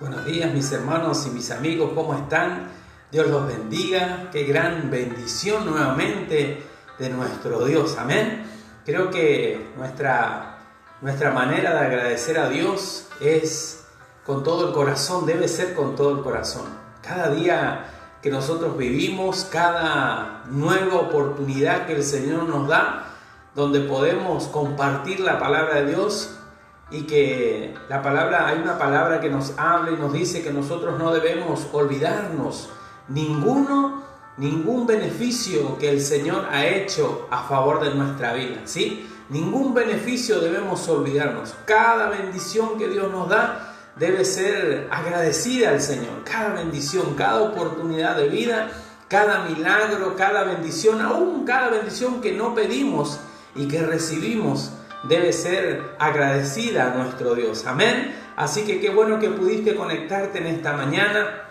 Buenos días mis hermanos y mis amigos, ¿cómo están? Dios los bendiga, qué gran bendición nuevamente de nuestro Dios, amén. Creo que nuestra manera de agradecer a Dios es con todo el corazón, debe ser con todo el corazón. Cada día que nosotros vivimos, cada nueva oportunidad que el Señor nos da, donde podemos compartir la palabra de Dios, y que hay una palabra que nos habla y nos dice que nosotros no debemos olvidarnos ningún beneficio que el Señor ha hecho a favor de nuestra vida, ¿sí? Ningún beneficio debemos olvidarnos. Cada bendición que Dios nos da debe ser agradecida al Señor. Cada bendición, cada oportunidad de vida, cada milagro, cada bendición, aún cada bendición que no pedimos y que recibimos, debe ser agradecida a nuestro Dios, amén. Así que qué bueno que pudiste conectarte en esta mañana.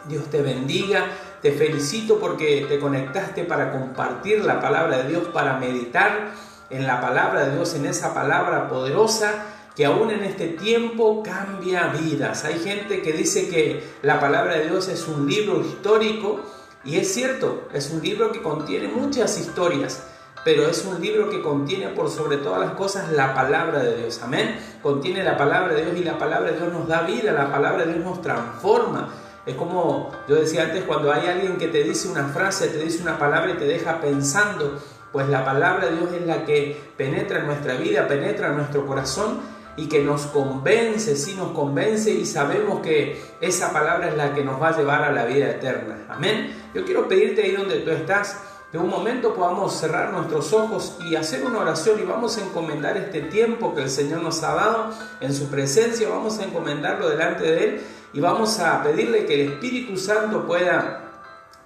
Dios te bendiga, te felicito porque te conectaste para compartir la palabra de Dios, para meditar en la palabra de Dios, en esa palabra poderosa que aún en este tiempo cambia vidas. Hay gente que dice que la palabra de Dios es un libro histórico, y es cierto, es un libro que contiene muchas historias, pero es un libro que contiene por sobre todas las cosas la palabra de Dios, amén. Contiene la palabra de Dios y la palabra de Dios nos da vida, la palabra de Dios nos transforma. Es como yo decía antes, cuando hay alguien que te dice una frase, te dice una palabra y te deja pensando, pues la palabra de Dios es la que penetra en nuestra vida, penetra en nuestro corazón y que nos convence, sí nos convence, y sabemos que esa palabra es la que nos va a llevar a la vida eterna, amén. Yo quiero pedirte ahí donde tú estás, que un momento podamos cerrar nuestros ojos y hacer una oración, y vamos a encomendar este tiempo que el Señor nos ha dado en su presencia. Vamos a encomendarlo delante de Él y vamos a pedirle que el Espíritu Santo pueda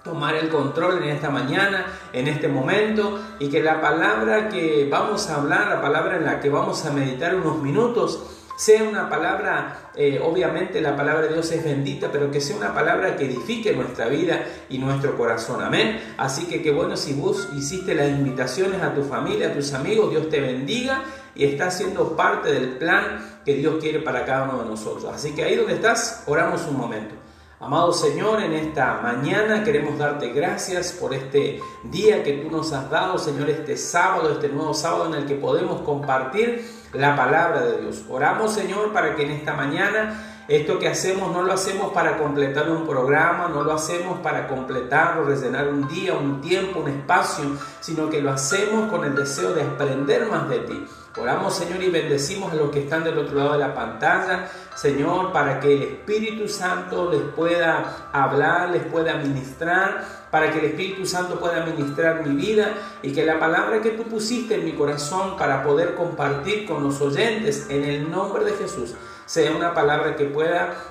tomar el control en esta mañana, en este momento, y que la palabra que vamos a hablar, la palabra en la que vamos a meditar unos minutos, sea una palabra, obviamente la palabra de Dios es bendita, pero que sea una palabra que edifique nuestra vida y nuestro corazón, amén. Así que qué bueno si vos hiciste las invitaciones a tu familia, a tus amigos, Dios te bendiga y está siendo parte del plan que Dios quiere para cada uno de nosotros. Así que ahí donde estás, oramos un momento. Amado Señor, en esta mañana queremos darte gracias por este día que tú nos has dado, Señor, este sábado, este nuevo sábado en el que podemos compartir la palabra de Dios. Oramos, Señor, para que en esta mañana esto que hacemos no lo hacemos para completar un programa, no lo hacemos para completar o rellenar un día, un tiempo, un espacio, sino que lo hacemos con el deseo de aprender más de ti. Oramos, Señor, y bendecimos a los que están del otro lado de la pantalla, Señor, para que el Espíritu Santo les pueda hablar, les pueda ministrar, para que el Espíritu Santo pueda ministrar mi vida y que la palabra que tú pusiste en mi corazón para poder compartir con los oyentes en el nombre de Jesús sea una palabra que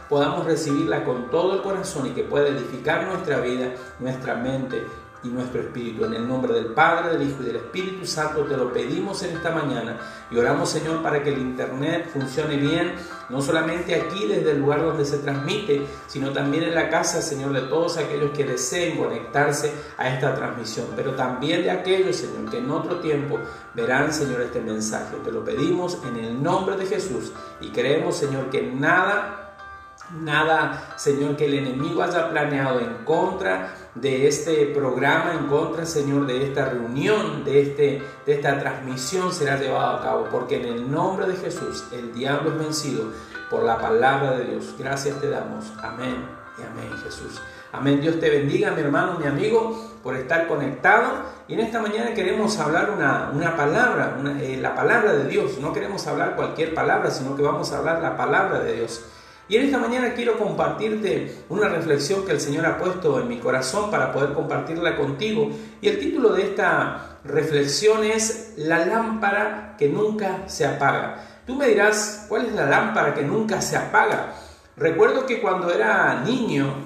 podamos recibirla con todo el corazón y que pueda edificar nuestra vida, nuestra mente y nuestro espíritu. En el nombre del Padre, del Hijo y del Espíritu Santo te lo pedimos en esta mañana y oramos, Señor, para que el internet funcione bien, no solamente aquí desde el lugar donde se transmite, sino también en la casa, Señor, de todos aquellos que deseen conectarse a esta transmisión, pero también de aquellos, Señor, que en otro tiempo verán, Señor, este mensaje. Te lo pedimos en el nombre de Jesús y creemos, Señor, que nada, Señor, que el enemigo haya planeado en contra de este programa, en contra, Señor, de esta reunión, de esta transmisión será llevado a cabo, porque en el nombre de Jesús el diablo es vencido por la palabra de Dios. Gracias te damos. Amén y amén, Jesús. Amén. Dios te bendiga, mi hermano, mi amigo, por estar conectado. Y en esta mañana queremos hablar una palabra, la palabra de Dios. No queremos hablar cualquier palabra, sino que vamos a hablar la palabra de Dios. Y en esta mañana quiero compartirte una reflexión que el Señor ha puesto en mi corazón para poder compartirla contigo. Y el título de esta reflexión es La lámpara que nunca se apaga. Tú me dirás, ¿cuál es la lámpara que nunca se apaga? Recuerdo que cuando era niño,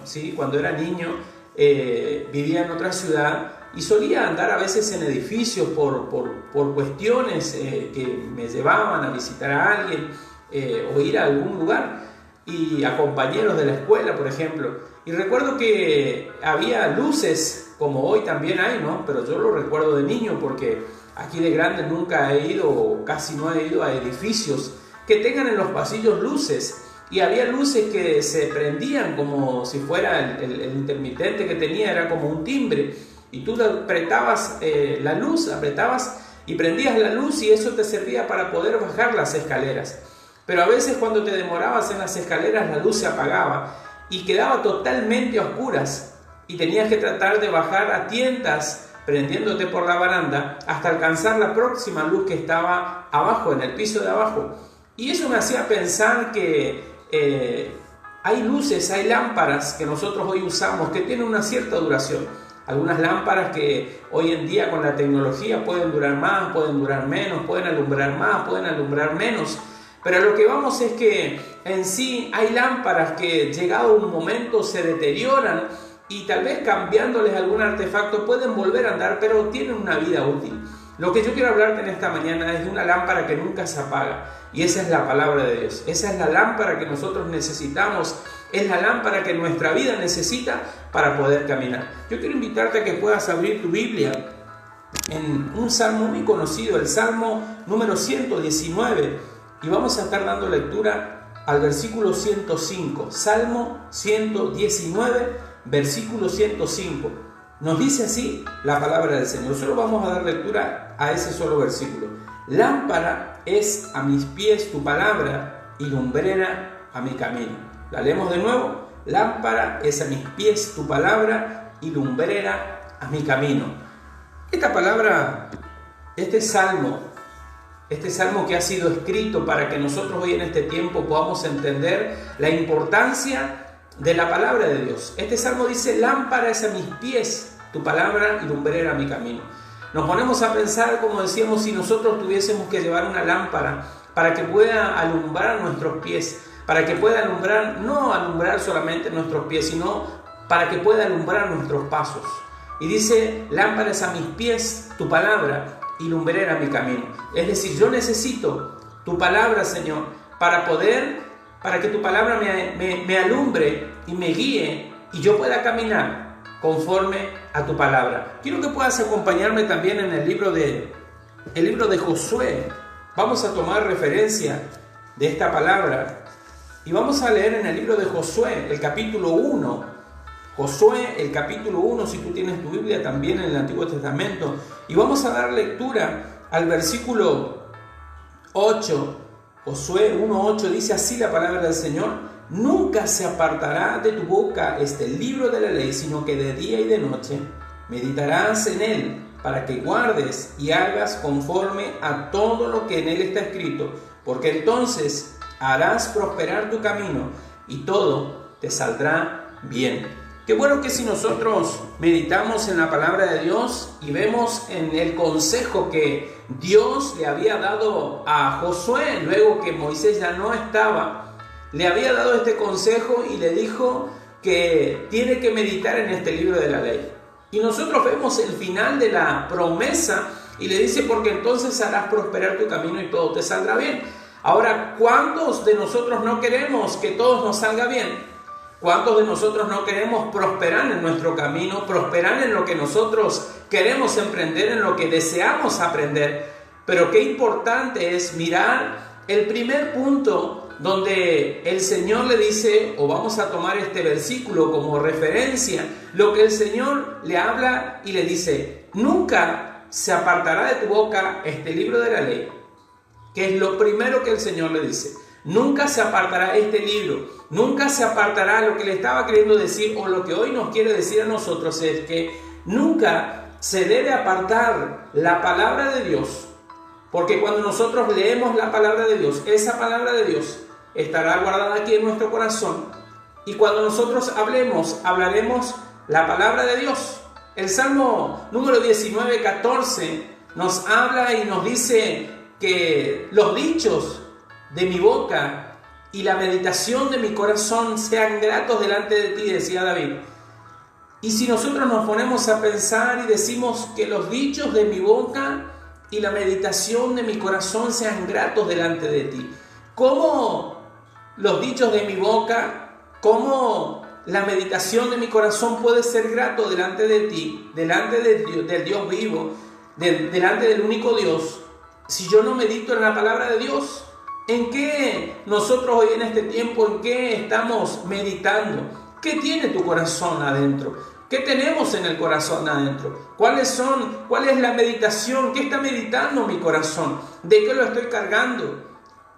vivía en otra ciudad y solía andar a veces en edificios por cuestiones que me llevaban a visitar a alguien o ir a algún lugar, y a compañeros de la escuela, por ejemplo. Y recuerdo que había luces, como hoy también hay, ¿no? Pero yo lo recuerdo de niño porque aquí de grande nunca he ido, o casi no he ido a edificios que tengan en los pasillos luces. y había luces que se prendían como si fuera el intermitente que tenía, era como un timbre, y tú apretabas la luz, apretabas y prendías la luz y eso te servía para poder bajar las escaleras. Pero a veces cuando te demorabas en las escaleras la luz se apagaba y quedaba totalmente a oscuras y tenías que tratar de bajar a tientas prendiéndote por la baranda hasta alcanzar la próxima luz que estaba abajo, en el piso de abajo. Y eso me hacía pensar que hay luces, hay lámparas que nosotros hoy usamos que tienen una cierta duración. Algunas lámparas que hoy en día con la tecnología pueden durar más, pueden durar menos, pueden alumbrar más, pueden alumbrar menos. Pero lo que vamos es que en sí hay lámparas que llegado un momento se deterioran y tal vez cambiándoles algún artefacto pueden volver a andar, pero tienen una vida útil. Lo que yo quiero hablarte en esta mañana es de una lámpara que nunca se apaga y esa es la palabra de Dios. Esa es la lámpara que nosotros necesitamos, es la lámpara que nuestra vida necesita para poder caminar. Yo quiero invitarte a que puedas abrir tu Biblia en un salmo muy conocido, el Salmo número 119. Y vamos a estar dando lectura al versículo 105. Salmo 119, versículo 105. Nos dice así la palabra del Señor. Solo vamos a dar lectura a ese solo versículo. Lámpara es a mis pies tu palabra y lumbrera a mi camino. La leemos de nuevo. Lámpara es a mis pies tu palabra y lumbrera a mi camino. Esta palabra, este salmo que ha sido escrito para que nosotros hoy en este tiempo podamos entender la importancia de la palabra de Dios. Este salmo dice, lámpara es a mis pies tu palabra y lumbrera a mi camino. Nos ponemos a pensar, como decíamos, si nosotros tuviésemos que llevar una lámpara para que pueda alumbrar nuestros pies, para que pueda alumbrar, no alumbrar solamente nuestros pies, sino para que pueda alumbrar nuestros pasos. Y dice, lámpara es a mis pies tu palabra y lumbrera mi camino. Es decir, yo necesito tu palabra, Señor, para que tu palabra me alumbre y me guíe y yo pueda caminar conforme a tu palabra. Quiero que puedas acompañarme también en el libro de Josué. Vamos a tomar referencia de esta palabra y vamos a leer en el libro de Josué, el capítulo 1. Josué, el capítulo 1, si tú tienes tu Biblia también en el Antiguo Testamento. Y vamos a dar lectura al versículo 8. Josué 1:8 dice así la palabra del Señor: nunca se apartará de tu boca este libro de la ley, sino que de día y de noche meditarás en él, para que guardes y hagas conforme a todo lo que en él está escrito, porque entonces harás prosperar tu camino y todo te saldrá bien. Qué bueno que si nosotros meditamos en la palabra de Dios y vemos en el consejo que Dios le había dado a Josué, luego que Moisés ya no estaba, le había dado este consejo y le dijo que tiene que meditar en este libro de la ley. Y nosotros vemos el final de la promesa y le dice, porque entonces harás prosperar tu camino y todo te saldrá bien. Ahora, ¿cuántos de nosotros no queremos que todo nos salga bien? ¿Cuántos de nosotros no queremos prosperar en nuestro camino, prosperar en lo que nosotros queremos emprender, en lo que deseamos aprender? Pero qué importante es mirar el primer punto donde el Señor le dice, o vamos a tomar este versículo como referencia, lo que el Señor le habla y le dice, nunca se apartará de tu boca este libro de la ley, que es lo primero que el Señor le dice. Nunca se apartará este libro, nunca se apartará. Lo que le estaba queriendo decir, o lo que hoy nos quiere decir a nosotros, es que nunca se debe apartar la palabra de Dios, porque cuando nosotros leemos la palabra de Dios, esa palabra de Dios estará guardada aquí en nuestro corazón, y cuando nosotros hablaremos la palabra de Dios. El Salmo número 19:14 nos habla y nos dice que los dichos de mi boca y la meditación de mi corazón sean gratos delante de ti, decía David. Y si nosotros nos ponemos a pensar y decimos que los dichos de mi boca y la meditación de mi corazón sean gratos delante de ti, ¿cómo los dichos de mi boca, cómo la meditación de mi corazón puede ser grato delante de ti, delante del Dios vivo, delante del único Dios, si yo no medito en la palabra de Dios? ¿En qué nosotros hoy en este tiempo, en qué estamos meditando? ¿Qué tiene tu corazón adentro? ¿Qué tenemos en el corazón adentro? ¿Cuál es la meditación? ¿Qué está meditando mi corazón? ¿De qué lo estoy cargando?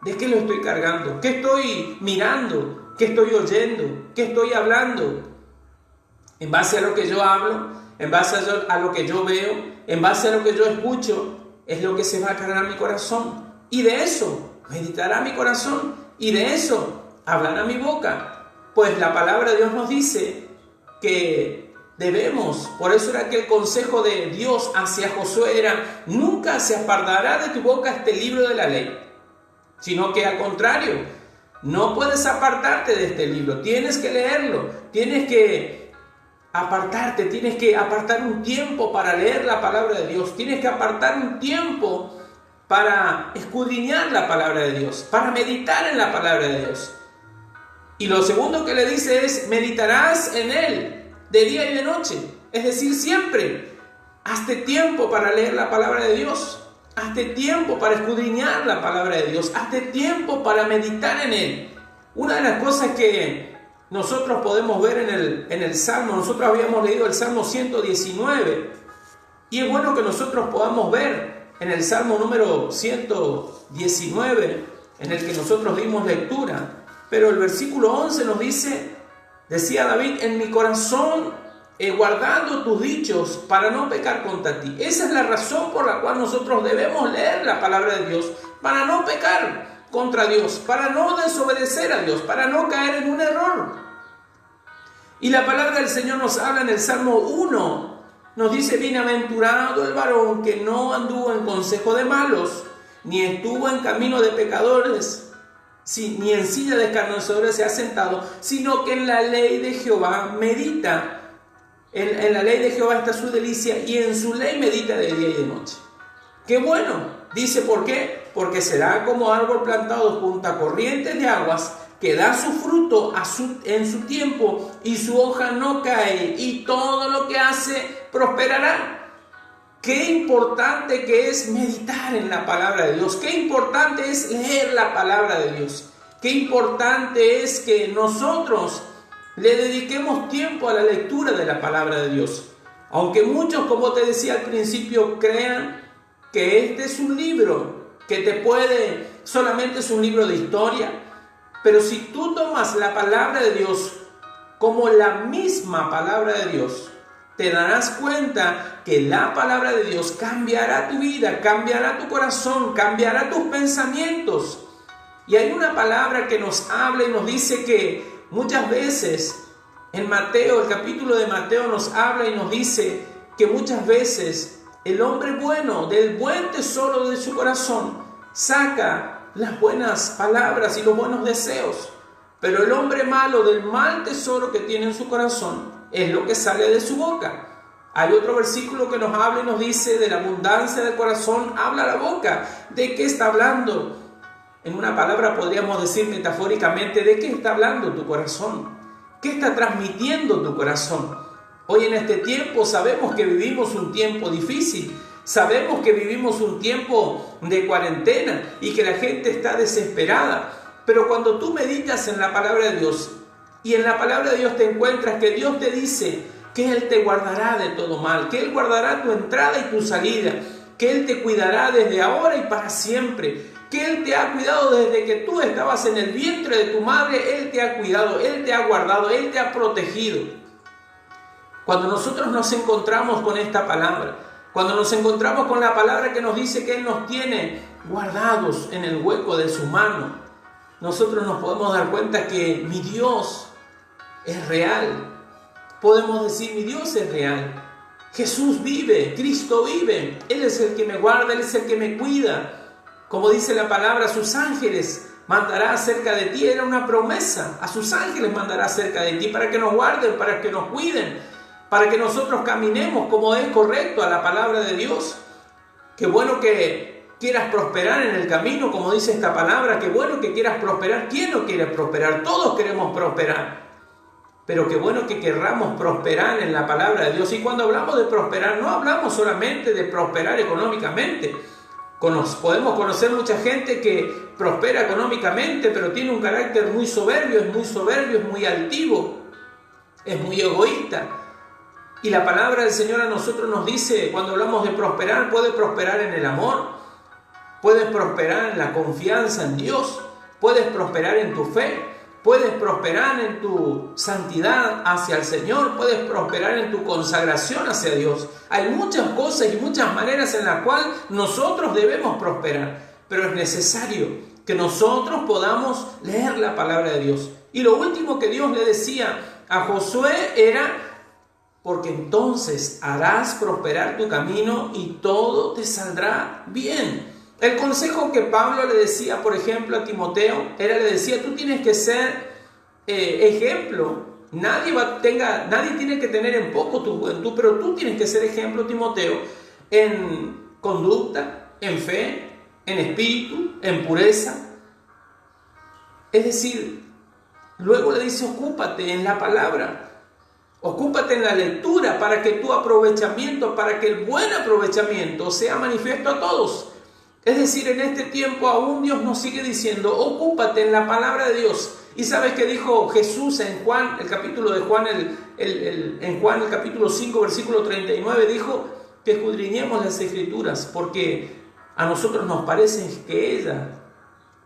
¿De qué lo estoy cargando? ¿Qué estoy mirando? ¿Qué estoy oyendo? ¿Qué estoy hablando? En base a lo que yo hablo, en base a lo que yo veo, en base a lo que yo escucho, es lo que se va a cargar mi corazón. Y de eso meditará mi corazón, y de eso hablará mi boca. Pues la palabra de Dios nos dice que debemos, por eso era que el consejo de Dios hacia Josué era: nunca se apartará de tu boca este libro de la ley, sino que al contrario, no puedes apartarte de este libro, tienes que leerlo, tienes que apartarte, tienes que apartar un tiempo para leer la palabra de Dios, tienes que apartar un tiempo para escudriñar la palabra de Dios, para meditar en la palabra de Dios. Y lo segundo que le dice es: meditarás en él de día y de noche, es decir, siempre. Hazte tiempo para leer la palabra de Dios, hazte tiempo para escudriñar la palabra de Dios, hazte tiempo para meditar en él. Una de las cosas que nosotros podemos ver en el Salmo, nosotros habíamos leído el Salmo 119, y es bueno que nosotros podamos ver en el Salmo número 119, en el que nosotros dimos lectura, pero el versículo 11 nos dice, decía David: en mi corazón he guardado tus dichos para no pecar contra ti. Esa es la razón por la cual nosotros debemos leer la palabra de Dios, para no pecar contra Dios, para no desobedecer a Dios, para no caer en un error. Y la palabra del Señor nos habla en el Salmo 1, nos dice: bienaventurado el varón que no anduvo en consejo de malos, ni estuvo en camino de pecadores, ni en silla de escarnecedores se ha sentado, sino que en la ley de Jehová medita. En la ley de Jehová está su delicia, y en su ley medita de día y de noche. ¡Qué bueno! Dice, ¿por qué? Porque será como árbol plantado junto a corrientes de aguas, que da su fruto en su tiempo, y su hoja no cae, y todo lo que hace prosperará. Qué importante que es meditar en la palabra de Dios, qué importante es leer la palabra de Dios, qué importante es que nosotros le dediquemos tiempo a la lectura de la palabra de Dios. Aunque muchos, como te decía al principio, crean que este es un libro que solamente es un libro de historia, pero si tú tomas la palabra de Dios como la misma palabra de Dios, te darás cuenta que la palabra de Dios cambiará tu vida, cambiará tu corazón, cambiará tus pensamientos. Y hay una palabra que nos habla y nos dice que muchas veces en Mateo, el capítulo de Mateo nos habla y nos dice que muchas veces el hombre bueno, del buen tesoro de su corazón, saca las buenas palabras y los buenos deseos. Pero el hombre malo, del mal tesoro que tiene en su corazón, es lo que sale de su boca. Hay otro versículo que nos habla y nos dice: de la abundancia del corazón habla la boca. ¿De qué está hablando? En una palabra podríamos decir metafóricamente: ¿de qué está hablando tu corazón? ¿Qué está transmitiendo tu corazón? Hoy en este tiempo sabemos que vivimos un tiempo difícil, sabemos que vivimos un tiempo de cuarentena y que la gente está desesperada. Pero cuando tú meditas en la palabra de Dios, y en la palabra de Dios te encuentras que Dios te dice que Él te guardará de todo mal, que Él guardará tu entrada y tu salida, que Él te cuidará desde ahora y para siempre, que Él te ha cuidado desde que tú estabas en el vientre de tu madre. Él te ha cuidado, Él te ha guardado, Él te ha protegido. Cuando nosotros nos encontramos con esta palabra, cuando nos encontramos con la palabra que nos dice que Él nos tiene guardados en el hueco de su mano, nosotros nos podemos dar cuenta que mi Dios es real. Podemos decir: mi Dios es real. Jesús vive, Cristo vive. Él es el que me guarda, Él es el que me cuida. Como dice la palabra, sus ángeles mandará acerca de ti. Era una promesa. A sus ángeles mandará acerca de ti para que nos guarden, para que nos cuiden, para que nosotros caminemos como es correcto a la palabra de Dios. Qué bueno que quieras prosperar en el camino, como dice esta palabra. Qué bueno que quieras prosperar. ¿Quién no quiere prosperar? Todos queremos prosperar. Pero qué bueno que querramos prosperar en la palabra de Dios. Y cuando hablamos de prosperar, no hablamos solamente de prosperar económicamente. Podemos conocer mucha gente que prospera económicamente, pero tiene un carácter muy soberbio, es muy altivo, es muy egoísta. Y la palabra del Señor a nosotros nos dice, cuando hablamos de prosperar, puedes prosperar en el amor, puedes prosperar en la confianza en Dios, puedes prosperar en tu fe, puedes prosperar en tu santidad hacia el Señor, puedes prosperar en tu consagración hacia Dios. Hay muchas cosas y muchas maneras en las cuales nosotros debemos prosperar, pero es necesario que nosotros podamos leer la palabra de Dios. Y lo último que Dios le decía a Josué era: porque entonces harás prosperar tu camino y todo te saldrá bien. El consejo que Pablo le decía, por ejemplo, a Timoteo, le decía: tú tienes que ser ejemplo. Nadie tiene que tener en poco tu juventud, pero tú tienes que ser ejemplo, Timoteo, en conducta, en fe, en espíritu, en pureza. Es decir, luego le dice: ocúpate en la palabra. Ocúpate en la lectura para que el buen aprovechamiento sea manifiesto a todos. Es decir, en este tiempo aún Dios nos sigue diciendo: ocúpate en la palabra de Dios. ¿Y sabes qué dijo Jesús en Juan, el capítulo de Juan, en Juan el capítulo 5, versículo 39? Dijo que escudriñemos las Escrituras, porque a nosotros nos parece que ellas,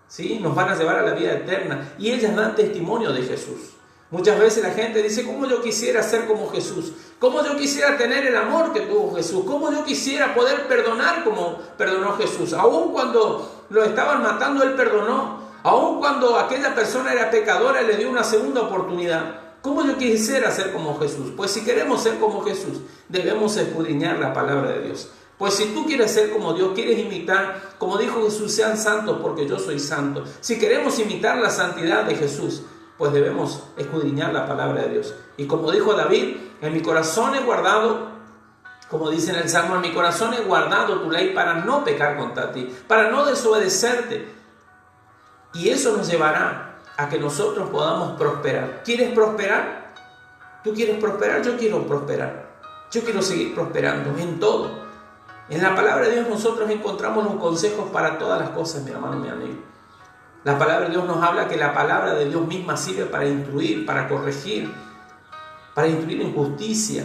¿sí?, nos van a llevar a la vida eterna, y ellas dan testimonio de Jesús. Muchas veces la gente dice: ¿cómo yo quisiera ser como Jesús? ¿Cómo yo quisiera tener el amor que tuvo Jesús? ¿Cómo yo quisiera poder perdonar como perdonó Jesús? Aún cuando lo estaban matando, Él perdonó. Aún cuando aquella persona era pecadora, Él le dio una segunda oportunidad. ¿Cómo yo quisiera ser como Jesús? Pues si queremos ser como Jesús, debemos escudriñar la palabra de Dios. Pues si tú quieres ser como Dios, quieres imitar, como dijo Jesús: sean santos porque yo soy santo. Si queremos imitar la santidad de Jesús, pues debemos escudriñar la palabra de Dios. Y como dijo David: en mi corazón he guardado, como dice en el Salmo, en mi corazón he guardado tu ley para no pecar contra ti, para no desobedecerte. Y eso nos llevará a que nosotros podamos prosperar. ¿Quieres prosperar? ¿Tú quieres prosperar? Yo quiero prosperar. Yo quiero seguir prosperando en todo. En la palabra de Dios nosotros encontramos los consejos para todas las cosas, mi hermano, mi amigo. La palabra de Dios nos habla que la palabra de Dios misma sirve para instruir, para corregir, para instruir en justicia.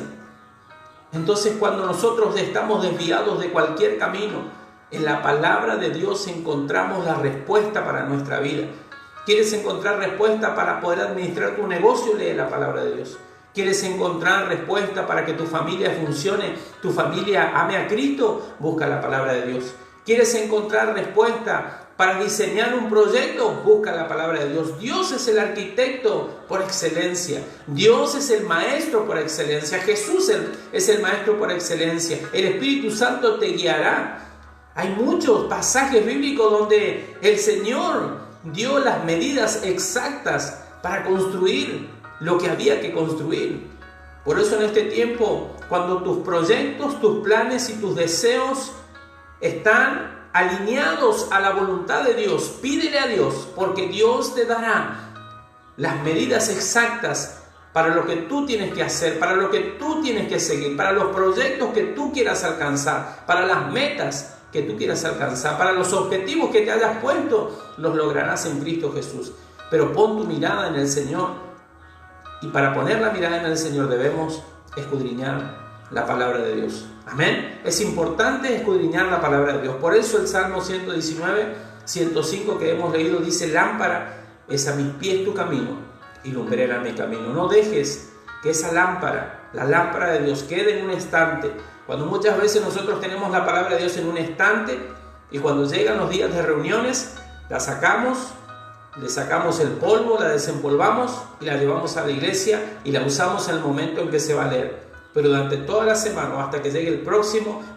Entonces, cuando nosotros estamos desviados de cualquier camino, en la palabra de Dios encontramos la respuesta para nuestra vida. ¿Quieres encontrar respuesta para poder administrar tu negocio? Lee la palabra de Dios. ¿Quieres encontrar respuesta para que tu familia funcione, tu familia ame a Cristo? Busca la palabra de Dios. ¿Quieres encontrar respuesta para diseñar un proyecto? Busca la palabra de Dios. Dios es el arquitecto por excelencia. Dios es el maestro por excelencia. Jesús es el maestro por excelencia. El Espíritu Santo te guiará. Hay muchos pasajes bíblicos donde el Señor dio las medidas exactas para construir lo que había que construir. Por eso en este tiempo, cuando tus proyectos, tus planes y tus deseos están alineados a la voluntad de Dios, pídele a Dios, porque Dios te dará las medidas exactas para lo que tú tienes que hacer, para lo que tú tienes que seguir, para los proyectos que tú quieras alcanzar, para las metas que tú quieras alcanzar, para los objetivos que te hayas puesto, los lograrás en Cristo Jesús. Pero pon tu mirada en el Señor, y para poner la mirada en el Señor debemos escudriñar la palabra de Dios. Amén. Es importante escudriñar la palabra de Dios. Por eso el Salmo 119, 105 que hemos leído dice: lámpara es a mis pies tu camino y lumbrera mi camino. No dejes que esa lámpara, la lámpara de Dios, quede en un estante. Cuando muchas veces nosotros tenemos la palabra de Dios en un estante, y cuando llegan los días de reuniones, la sacamos, le sacamos el polvo, la desempolvamos y la llevamos a la iglesia y la usamos en el momento en que se va a leer. Pero durante toda la semana, o hasta que llegue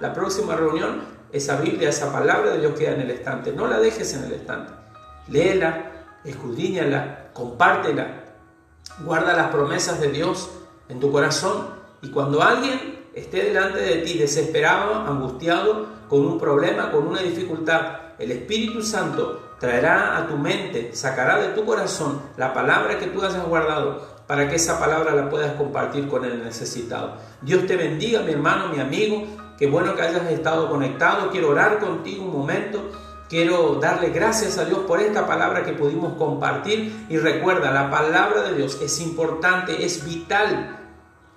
la próxima reunión, esa Biblia, esa palabra de Dios queda en el estante. No la dejes en el estante. Léela, escudriñala, compártela, guarda las promesas de Dios en tu corazón, y cuando alguien esté delante de ti desesperado, angustiado, con un problema, con una dificultad, el Espíritu Santo traerá a tu mente, sacará de tu corazón la palabra que tú hayas guardado, para que esa palabra la puedas compartir con el necesitado. Dios te bendiga, mi hermano, mi amigo. Qué bueno que hayas estado conectado. Quiero orar contigo un momento. Quiero darle gracias a Dios por esta palabra que pudimos compartir. Y recuerda, la palabra de Dios es importante, es vital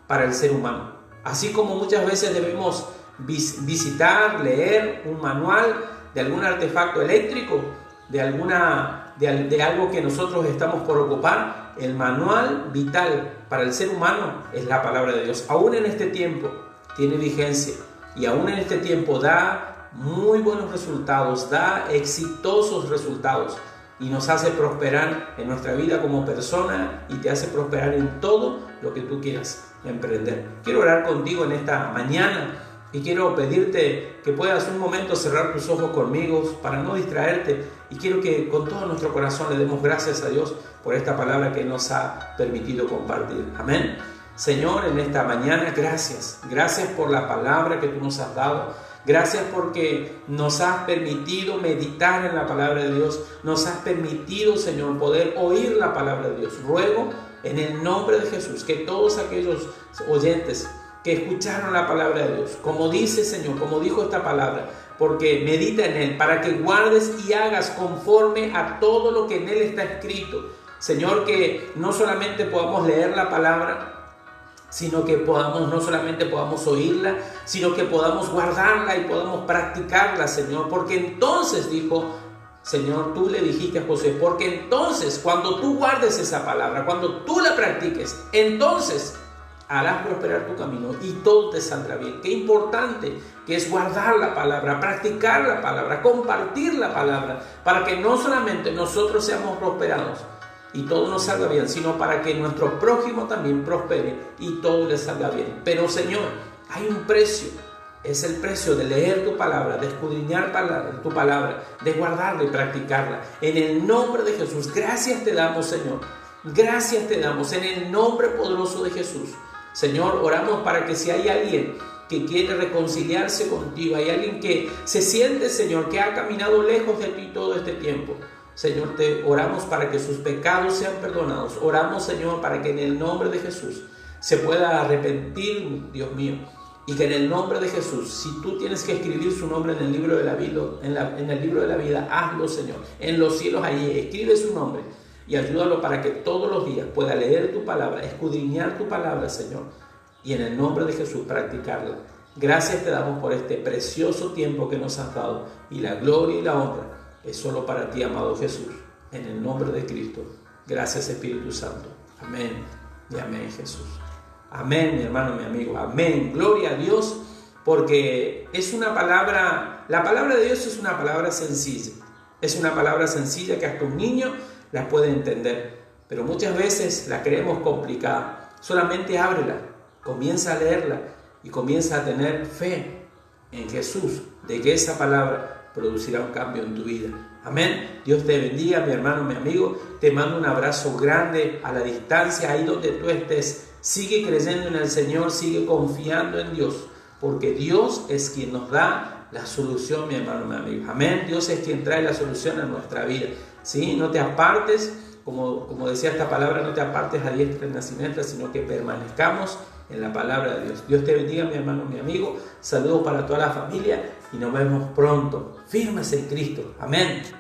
para el ser humano. Así como muchas veces debemos visitar, leer un manual de algún artefacto eléctrico, de algo que nosotros estamos por ocupar, el manual vital para el ser humano es la palabra de Dios. Aún en este tiempo tiene vigencia y aún en este tiempo da muy buenos resultados, da exitosos resultados y nos hace prosperar en nuestra vida como persona y te hace prosperar en todo lo que tú quieras emprender. Quiero orar contigo en esta mañana y quiero pedirte que puedas un momento cerrar tus ojos conmigo para no distraerte, y quiero que con todo nuestro corazón le demos gracias a Dios por esta palabra que nos ha permitido compartir. Amén. Señor, en esta mañana, gracias por la palabra que tú nos has dado. Gracias porque nos has permitido meditar en la palabra de Dios. Nos has permitido, Señor, poder oír la palabra de Dios. Ruego en el nombre de Jesús que todos aquellos oyentes que escucharon la palabra de Dios, como dice, Señor, como dijo esta palabra, porque medita en él, para que guardes y hagas conforme a todo lo que en él está escrito. Señor, que no solamente podamos leer la palabra, sino que no solamente podamos oírla, sino que podamos guardarla y podamos practicarla, Señor, porque entonces, dijo Señor, tú le dijiste a José, porque entonces cuando tú guardes esa palabra, cuando tú la practiques, entonces harás prosperar tu camino y todo te saldrá bien. Qué importante que es guardar la palabra, practicar la palabra, compartir la palabra, para que no solamente nosotros seamos prosperados y todo nos salga bien, sino para que nuestro prójimo también prospere y todo le salga bien. Pero, Señor, hay un precio. Es el precio de leer tu palabra, de escudriñar tu palabra, de guardarla y practicarla. En el nombre de Jesús, gracias te damos, Señor. Gracias te damos en el nombre poderoso de Jesús. Señor, oramos para que si hay alguien que quiere reconciliarse contigo, hay alguien que se siente, Señor, que ha caminado lejos de ti todo este tiempo, Señor, te oramos para que sus pecados sean perdonados. Oramos, Señor, para que en el nombre de Jesús se pueda arrepentir, Dios mío, y que en el nombre de Jesús, si tú tienes que escribir su nombre en el libro de la vida, en el libro de la vida, hazlo, Señor. En los cielos allí, escribe su nombre y ayúdalo para que todos los días pueda leer tu palabra, escudriñar tu palabra, Señor, y en el nombre de Jesús practicarla. Gracias te damos por este precioso tiempo que nos has dado, y la gloria y la honra es solo para ti, amado Jesús, en el nombre de Cristo. Gracias, Espíritu Santo. Amén y amén, Jesús. Amén, mi hermano, mi amigo. Amén. Gloria a Dios, porque es una palabra, la palabra de Dios es una palabra sencilla. Es una palabra sencilla que hasta un niño la puede entender, pero muchas veces la creemos complicada. Solamente ábrela, comienza a leerla y comienza a tener fe en Jesús, de que esa palabra producirá un cambio en tu vida. Amén. Dios te bendiga, mi hermano, mi amigo. Te mando un abrazo grande a la distancia, ahí donde tú estés. Sigue creyendo en el Señor, sigue confiando en Dios, porque Dios es quien nos da la solución, mi hermano, mi amigo. Amén. Dios es quien trae la solución a nuestra vida. ¿Sí? No te apartes, como decía esta palabra, no te apartes a diestra y a siniestra, sino que permanezcamos en la palabra de Dios. Dios te bendiga, mi hermano, mi amigo. Saludos para toda la familia y nos vemos pronto. Firmes en Cristo. Amén.